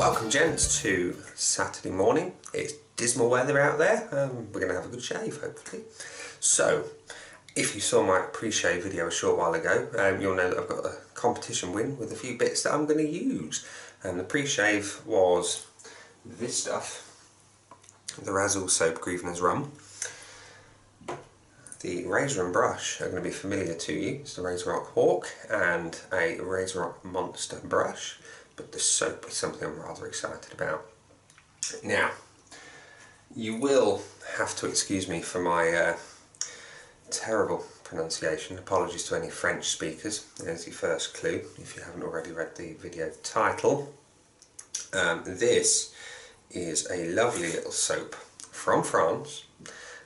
Welcome gents to Saturday morning. It's dismal weather out there. We're going to have a good shave hopefully. So if you saw my pre-shave video a short while ago, you'll know that I've got a competition win with a few bits that I'm going to use. The pre-shave was this stuff, the Razzle Soap Grieveners Rum. The razor and brush are going to be familiar to you. It's the Razor Rock Hawk and a Razor Rock Monster brush, but the soap is something I'm rather excited about. Now, you will have to excuse me for my terrible pronunciation. Apologies to any French speakers. There's your first clue if you haven't already read the video title. This is a lovely little soap from France.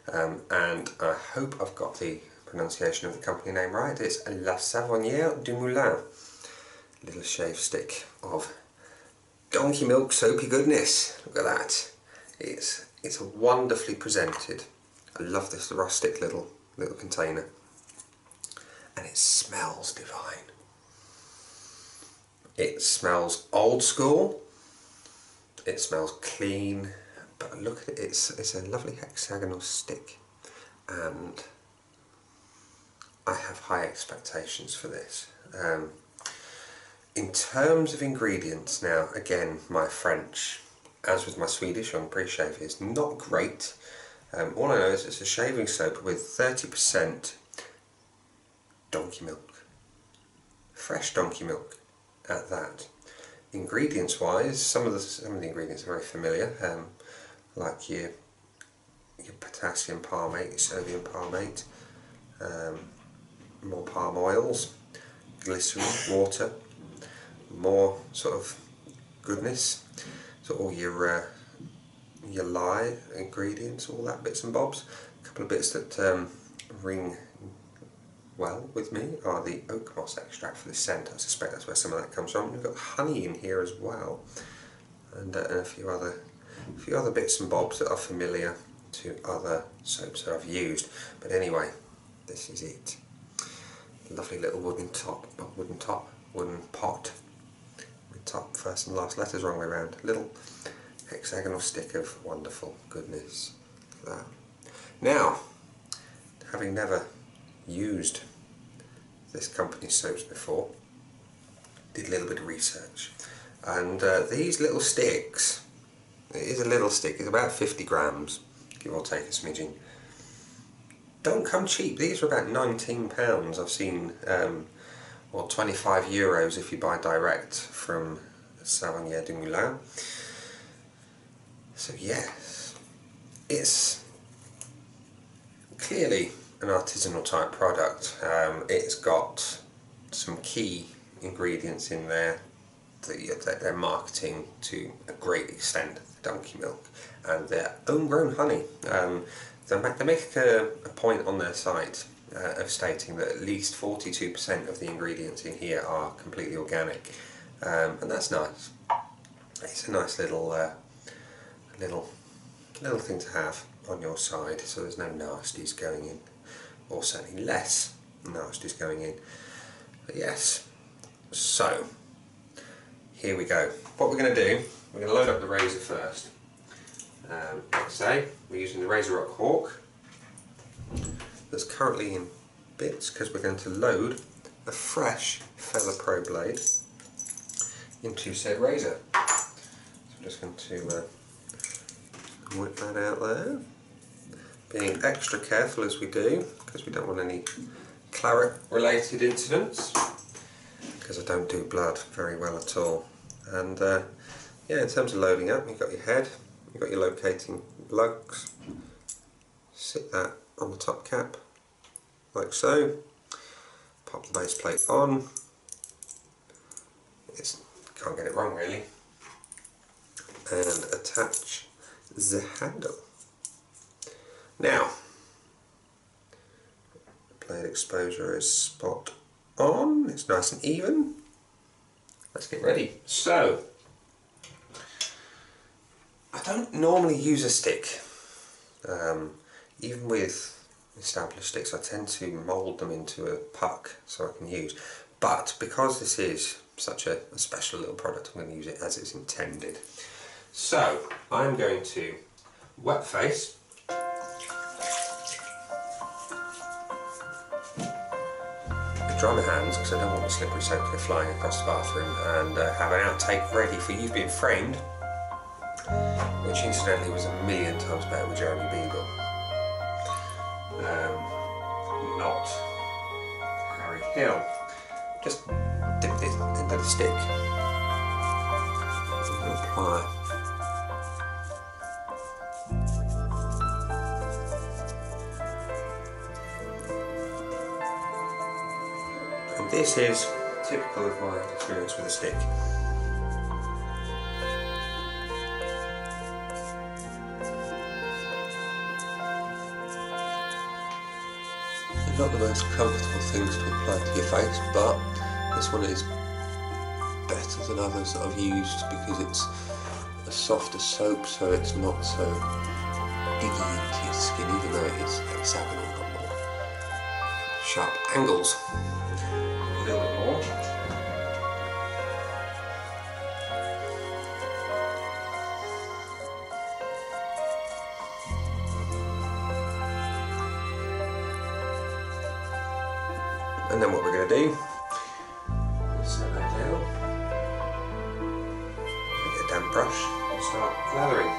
And I hope I've got the pronunciation of the company name right. It's La Savonniere Du Moulin. Little shave stick of donkey milk soapy goodness. Look at that. It's wonderfully presented. I love this rustic little container. And it smells divine. It smells old school. It smells clean. But look at it, it's a lovely hexagonal stick, and I have high expectations for this. In terms of ingredients, now again, my French, as with my Swedish on pre-shave, is not great. All I know is it's a shaving soap with 30% donkey milk, fresh donkey milk at that. Ingredients wise, some of the ingredients are very familiar. Like your potassium palmate, your sodium palmate, more palm oils, glycerin, water, more sort of goodness, so all your lye ingredients, all that bits and bobs. A couple of bits that ring well with me are the oak moss extract for the scent. I suspect that's where some of that comes from. We've got honey in here as well, and a few other bits and bobs that are familiar to other soaps that I've used. But anyway, this is it. Lovely little wooden pot with top first and last letters wrong way around. Little hexagonal stick of wonderful goodness. There. Now, having never used this company's soaps before, did a little bit of research, and these little sticks, it is a little stick, it's about 50 grams, give or take a smidgen. Don't come cheap. These are about £19 I've seen, or 25 euros if you buy direct from Savonniere Du Moulin. So yes, it's clearly an artisanal type product. It's got some key ingredients in there that they're marketing to a great extent. Donkey milk and their own grown honey. They make a point on their site of stating that at least 42% of the ingredients in here are completely organic, and that's nice. It's a nice little thing to have on your side, so there's no nasties going in, or certainly less nasties going in. But yes, so here we go. What we're going to do, we're going to load up the razor first. Like I say, we're using the Razor Rock Hawk that's currently in bits because we're going to load a fresh Feather Pro blade into said razor. So I'm just going to whip that out there, being extra careful as we do because we don't want any claret related incidents, because I don't do blood very well at all. And yeah, in terms of loading up, you've got your head, you've got your locating lugs, sit that on the top cap like so, pop the base plate on, can't get it wrong really, and attach the handle. Now, blade exposure is spot on, it's nice and even. Let's get ready. So, I don't normally use a stick. Even with established sticks, I tend to mould them into a puck so I can use. But because this is such a special little product. I'm going to use it as it's intended. So I'm going to wet face, dry my hands because I don't want the slippery soap to go flying across the bathroom, and have an outtake ready for You Being Framed, which incidentally was 1,000,000 times better with Jeremy Beagle, not Harry Hill. Just dip this into the stick and apply. And this is typical of my experience with a stick. Not the most comfortable things to apply to your face, but this one is better than others that I've used because it's a softer soap, so it's not so diggy into your skin, even though it is hexagonal, got more sharp angles. A little bit more. And then what we're going to do is set that down, get a damp brush and start lathering.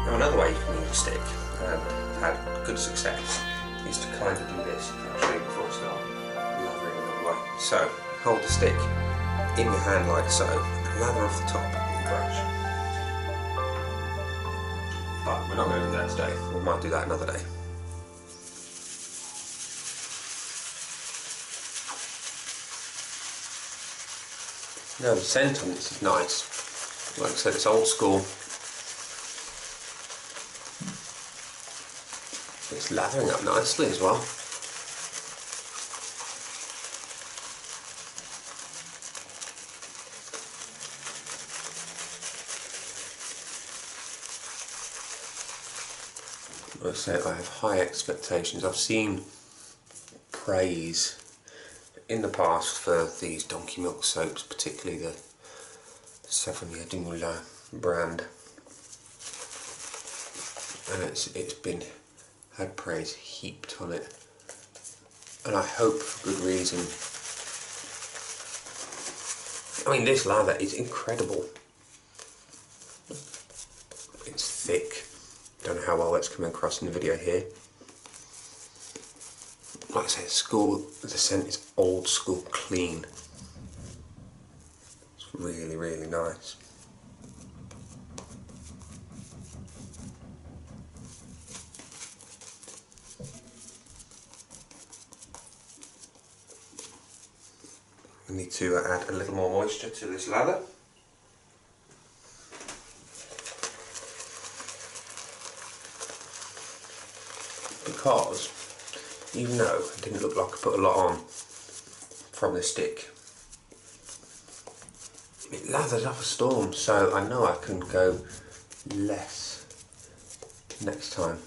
Now another way you can use a stick, and I've had good success, is to kind of do this. I'll show you before I start lathering another way. So hold the stick in your hand like so, and lather off the top with your brush. But we're not going to do that today, we might do that another day. Now the scent on this is nice. Like I said, it's old school. It's lathering up nicely as well. Like I say, I have high expectations. I've seen praise in the past for these donkey milk soaps, particularly the Savonniere Du Moulin brand, and it's been had praise heaped on it, and I hope for good reason. I mean, this lather is incredible. It's thick. Don't know how well that's coming across in the video here. Like I say, the scent is old school clean. It's really, really nice. We need to add a little more moisture to this lather. Because even though it didn't look like I put a lot on from the stick, it lathered up a storm, so I know I can go less next time.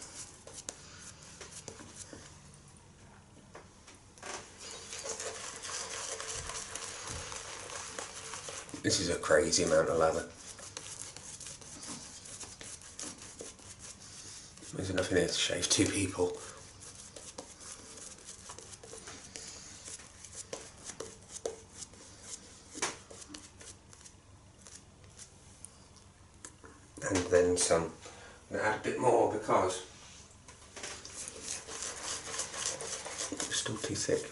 This is a crazy amount of lather. There's enough in here to shave 2 people. And then some. I'm going to add a bit more because it's still too thick.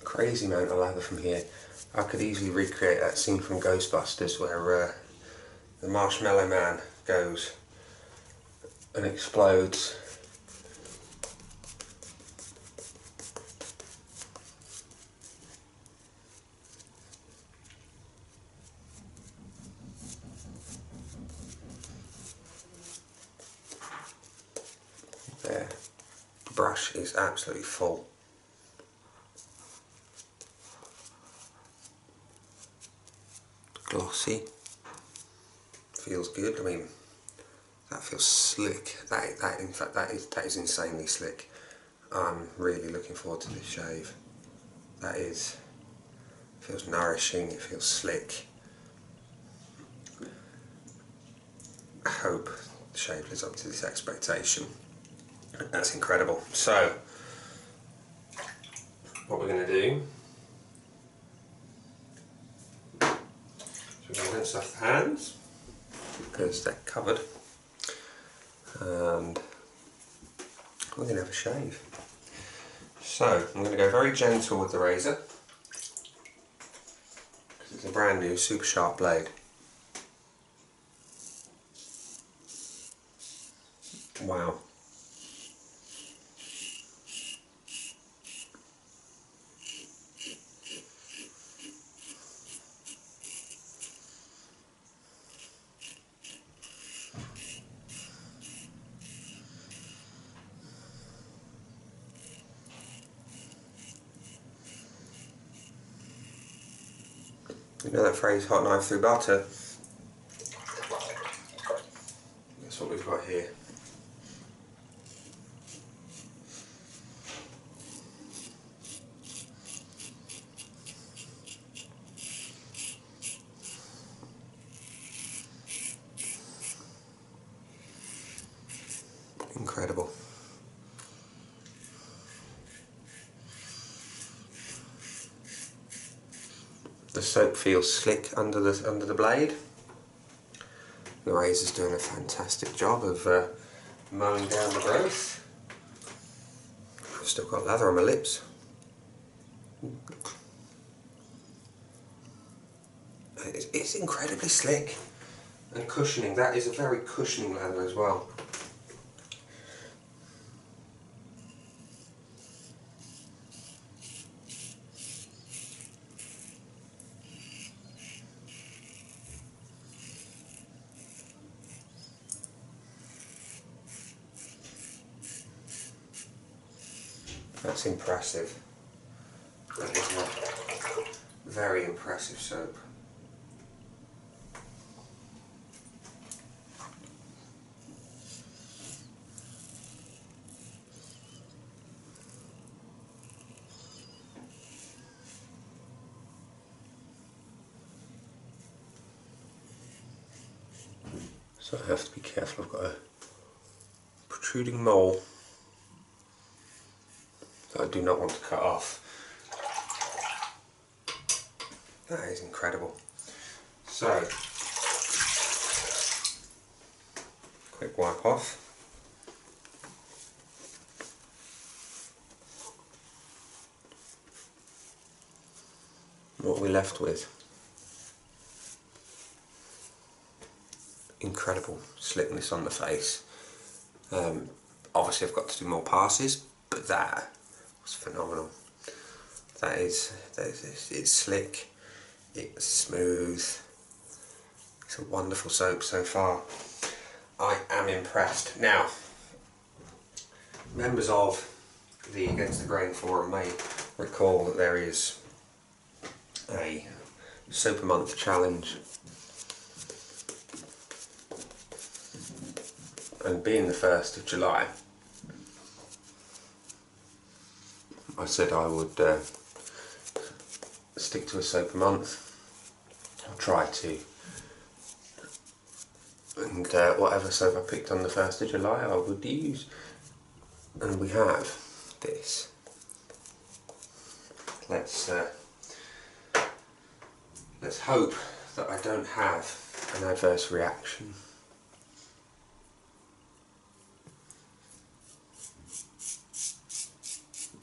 Crazy amount of lather from here. I could easily recreate that scene from Ghostbusters where the Marshmallow Man goes and explodes. There. The brush is absolutely full. Glossy, feels good. I mean, that feels slick. In fact, that is insanely slick. I'm really looking forward to this shave. Feels nourishing, it feels slick. I hope the shave lives up to this expectation. That's incredible. So, what we're going to do is we're going to rinse off the hands because they're covered, and we're going to have a shave. So, I'm going to go very gentle with the razor because it's a brand new super sharp blade. Wow. You know that phrase, hot knife through butter? That's what we've got here. Incredible. The soap feels slick under the blade. The razor's doing a fantastic job of mowing down the growth. I've still got lather on my lips. It's incredibly slick and cushioning. That is a very cushioning lather as well. That's impressive. That is a very impressive soap. So I have to be careful. I've got a protruding mole that I do not want to cut off. That is incredible. So, quick wipe off. What are we left with? Incredible slickness on the face. Obviously I've got to do more passes, but that was phenomenal. It's slick, it's smooth, it's a wonderful soap so far. I am impressed. Now, members of the Against the Grain forum may recall that there is a soap a month challenge, and being the 1st of July, I said I would stick to a soap a month. I'll try to, and whatever soap I picked on the 1st of July I would use, and we have this. Let's hope that I don't have an adverse reaction.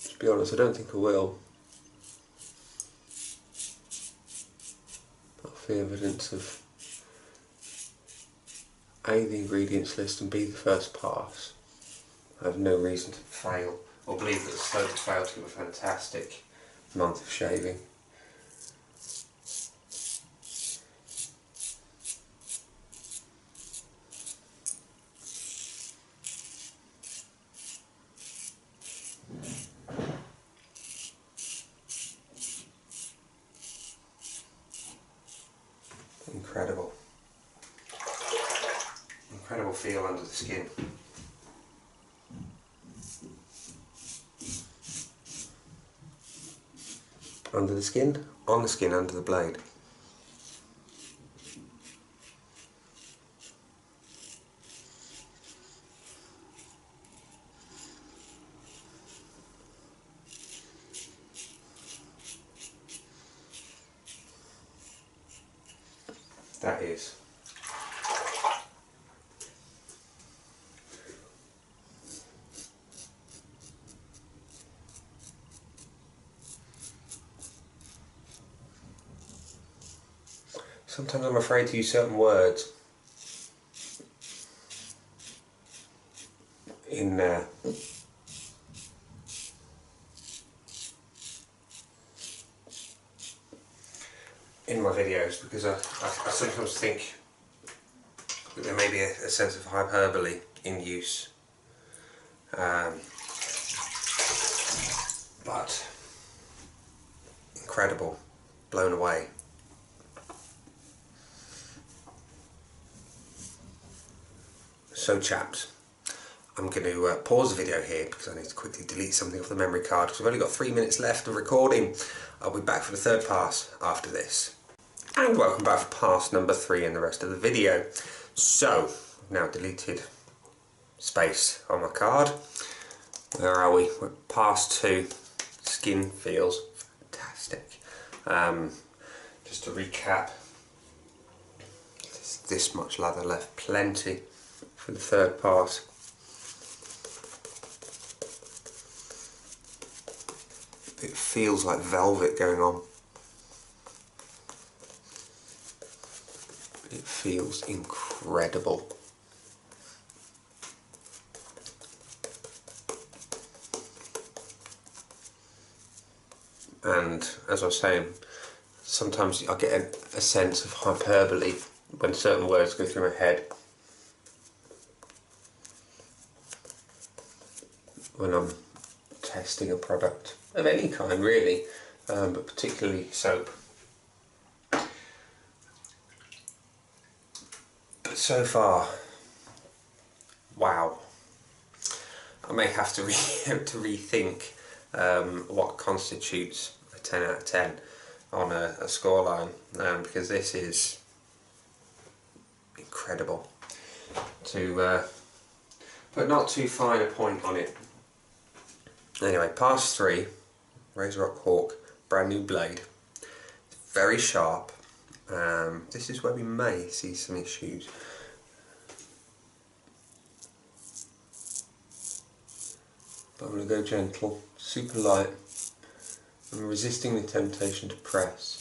To be honest, I don't think I will. Off the evidence of A, the ingredients list, and B, the first pass, I have no reason to fail or believe that the soap has failed to give a fantastic month of shaving. Incredible. incredible feel under the skin. Under the skin, on the skin, under the blade. That is sometimes I'm afraid to use certain words in my videos, because I sometimes think that there may be a sense of hyperbole in use, but incredible, blown away. So chaps, I'm going to pause the video here because I need to quickly delete something off the memory card, because we've only got 3 minutes left of recording. I'll be back for the third pass after this. And welcome back for pass number 3 and the rest of the video. So, I've now deleted space on my card. Where are we? We're pass 2. Skin feels fantastic. Just to recap, there's this much lather left, plenty for the third pass. It feels like velvet going on. It feels incredible. And as I was saying, sometimes I get a sense of hyperbole when certain words go through my head when I'm testing a product of any kind, really, but particularly soap. But so far, wow. I may have to rethink what constitutes a 10 out of 10 on a scoreline, because this is incredible. To put not too fine a point on it. Anyway, pass 3, Razor Rock Hawk, brand new blade. It's very sharp. This is where we may see some issues. But I'm going to go gentle, super light. I'm resisting the temptation to press.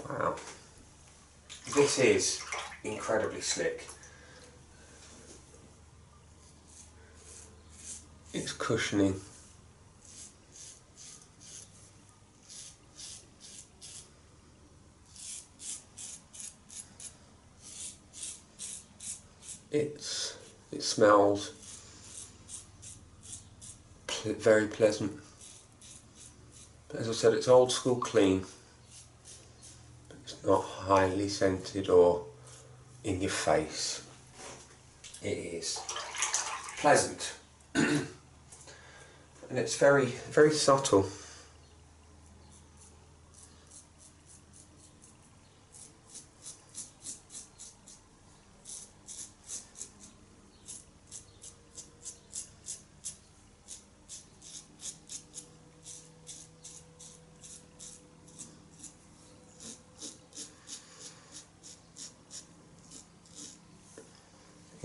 Wow. This is incredibly slick. It's cushioning. It smells very pleasant. But as I said, it's old school clean. It's not highly scented or in your face. It is pleasant. And it's very, very subtle.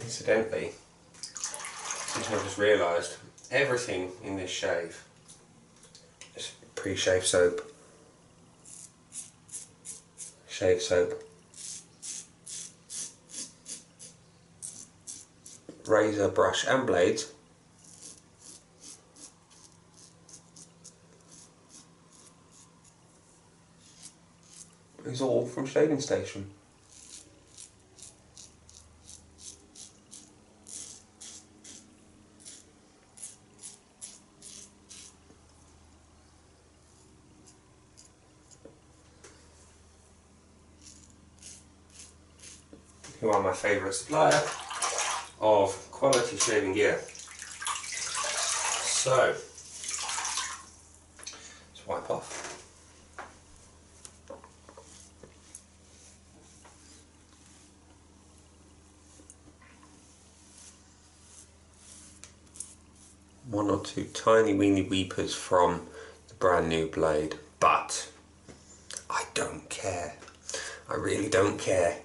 Incidentally, something I've just realised, everything in this shave is pre-shave soap, shave soap, razor, brush and blades. It's all from Shaving Station. who are my favourite supplier of quality shaving gear. So, let's wipe off. One or two tiny weeny weepers from the brand new blade, but I don't care. I really don't care.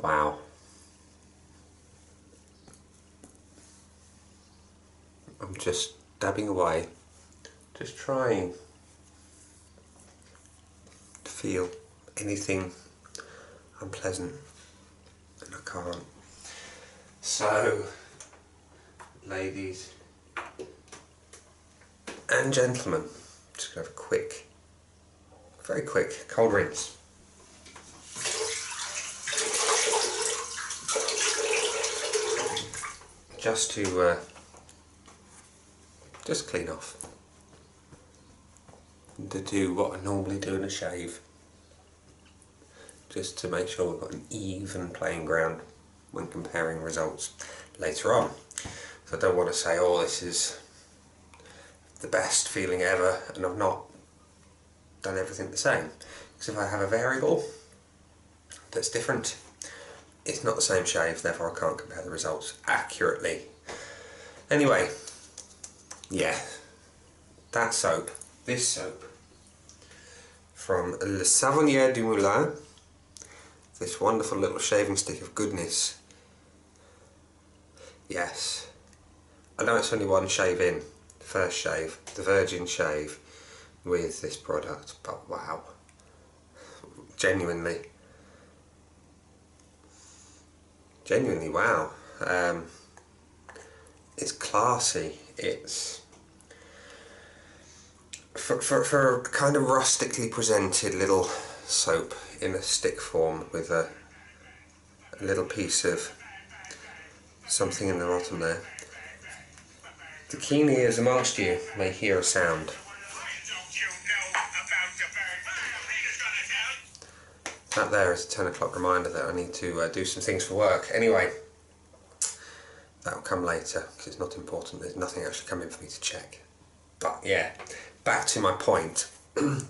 Wow. I'm just dabbing away, just trying to feel anything unpleasant, and I can't. So, ladies and gentlemen, just gonna have a quick, very quick cold rinse. Just to just clean off, and to do what I normally do in a shave, just to make sure we've got an even playing ground when comparing results later on. So I don't want to say, oh, this is the best feeling ever, and I've not done everything the same. Because if I have a variable that's different, it's not the same shave, therefore I can't compare the results accurately. Anyway, yeah, that soap, this soap, from Le Savonniere Du Moulin, this wonderful little shaving stick of goodness. Yes, I know it's only one shave in, the first shave, the virgin shave with this product, but wow, genuinely wow. It's classy, it's for a kind of rustically presented little soap in a stick form with a little piece of something in the bottom there. The keen ears amongst you may hear a sound. That there is a 10 o'clock reminder that I need to do some things for work. Anyway, that'll come later because it's not important. There's nothing actually coming for me to check. But yeah, back to my point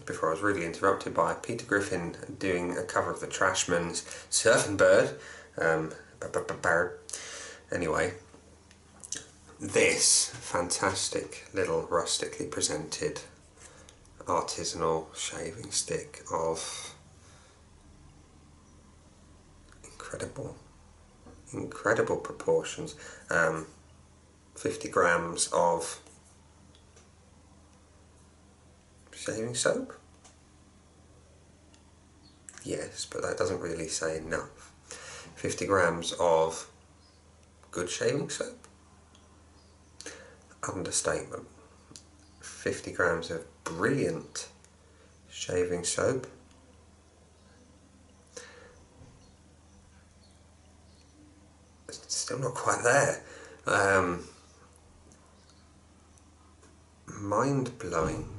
before I was really interrupted by Peter Griffin doing a cover of the Trashman's Surfing Bird. Anyway, this fantastic little rustically presented artisanal shaving stick of incredible proportions, 50 grams of shaving soap? Yes, but that doesn't really say enough. 50 grams of good shaving soap? Understatement. 50 grams of brilliant shaving soap? It's still not quite there. Mind-blowing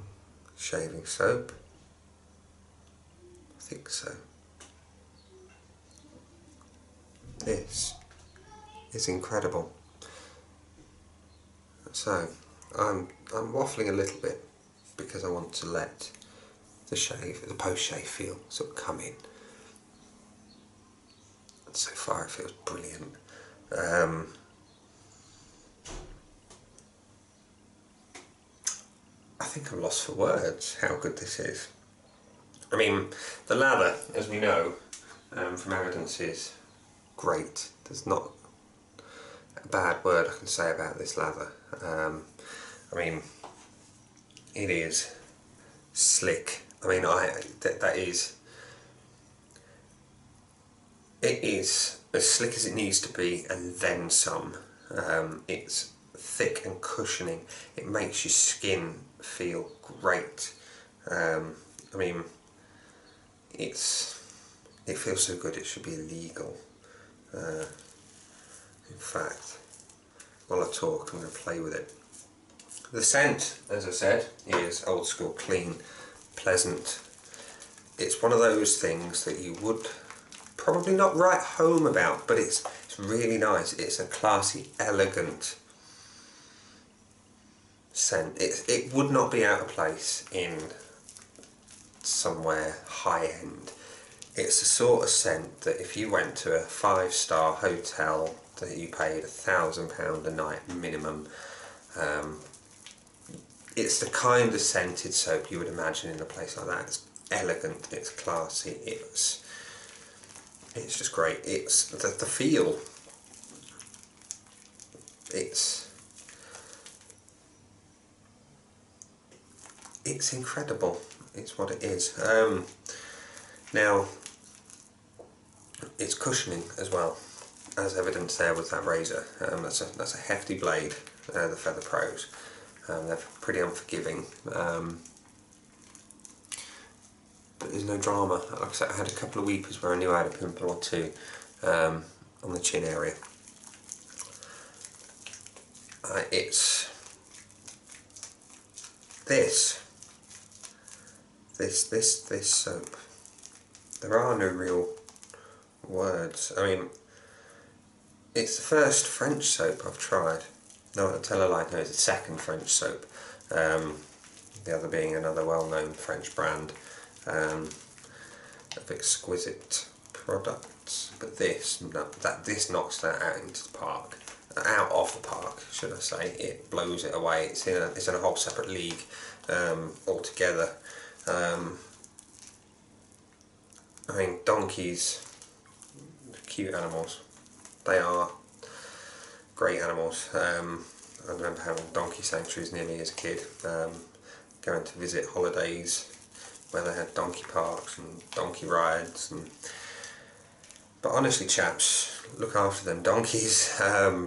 shaving soap? I think so. This is incredible. So, I'm waffling a little bit because I want to let the post-shave feel sort of come in. And so far it feels brilliant. I think I'm lost for words how good this is. I mean, the lather, as we know from evidence, is great. There's not a bad word I can say about this lather. I mean, it is slick. I mean, it is as slick as it needs to be, and then some. It's thick and cushioning. It makes your skin feel great. I mean, it feels so good it should be illegal. In fact, while I talk, I'm going to play with it. The scent, as I said, is old school, clean, pleasant, it's one of those things that you would probably not write home about, but it's really nice. It's a classy, elegant scent. It would not be out of place in somewhere high-end. It's the sort of scent that if you went to a 5-star hotel that you paid £1,000 a night minimum, it's the kind of scented soap you would imagine in a place like that. It's elegant, it's classy, it's just great. It's the feel. It's incredible. It's what it is. Now, it's cushioning as well, as evidence there with that razor. That's a hefty blade, the Feather Pros. They're pretty unforgiving. But there's no drama. Like I said, I had a couple of weepers where I knew I had a pimple or two on the chin area. It's this soap. There are no real words. I mean, it's the first French soap I've tried. No, I'll tell a lie, no, it's the second French soap. The other being another well-known French brand of exquisite products. But this knocks that out into the park. Out of the park, should I say. It blows it away. It's in a whole separate league altogether. I mean, donkeys, cute animals. They are great animals. I remember having donkey sanctuaries near me as a kid, going to visit holidays where they had donkey parks and donkey rides. But honestly, chaps, look after them donkeys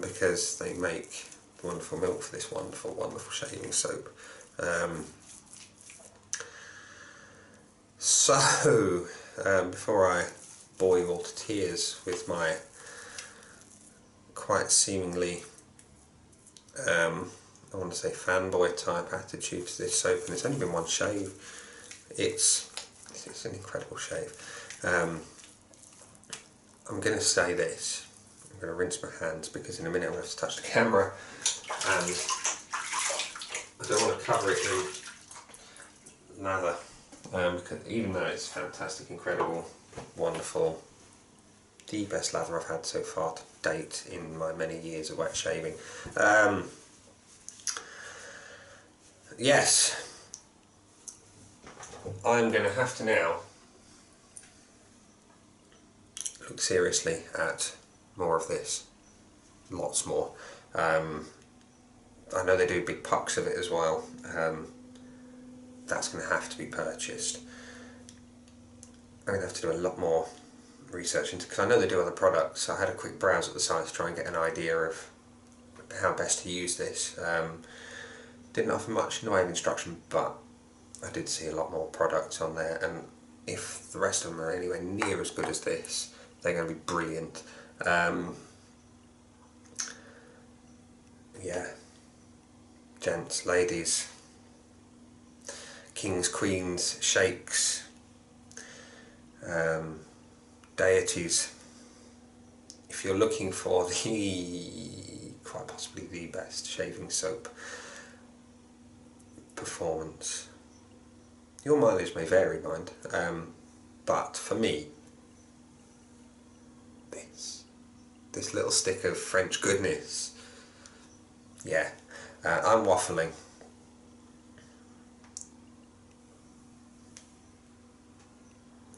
because they make wonderful milk for this wonderful, wonderful shaving soap. So, before I bore you all to tears with my quite seemingly, I want to say fanboy type attitude to this soap, and it's only been one shave. It's an incredible shave. I'm going to say this. I'm going to rinse my hands because in a minute I'm going to have to touch the camera, and I don't want to cover it in lather. Because even though it's fantastic, incredible, wonderful, the best lather I've had so far to date in my many years of wet shaving. Yes, I'm going to have to now look seriously at more of this, lots more. I know they do big pucks of it as well. That's going to have to be purchased. I'm going to have to do a lot more research into, because I know they do other products. So I had a quick browse at the site to try and get an idea of how best to use this. Didn't offer much in the way of instruction, but I did see a lot more products on there, and if the rest of them are anywhere near as good as this, they're going to be brilliant. Yeah, gents, ladies, kings, queens, sheikhs, deities, if you're looking for quite possibly the best shaving soap performance, your mileage may vary, mind, but for me, this little stick of French goodness, yeah, I'm waffling.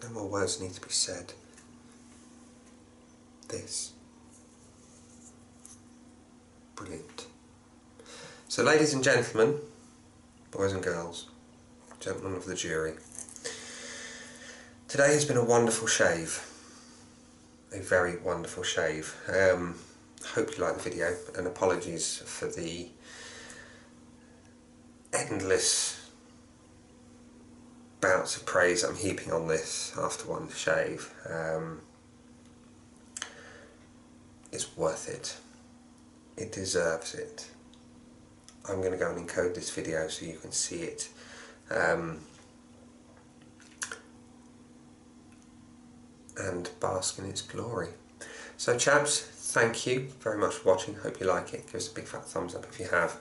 No more words need to be said. This. Brilliant. So ladies and gentlemen, boys and girls, gentlemen of the jury, today has been a wonderful shave. A very wonderful shave. Hope you liked the video, and apologies for the endless bouts of praise I'm heaping on this after one shave. It's worth it. It deserves it. I'm going to go and encode this video so you can see it. and bask in its glory. So chaps, thank you very much for watching. Hope you like it. Give us a big fat thumbs up if you have.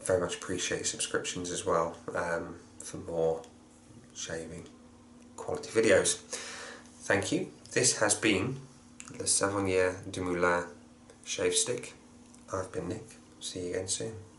Very much appreciate subscriptions as well, for more shaving quality videos. Thank you. This has been the Savonniere Du Moulin shave stick. I've been Nick. See you again soon.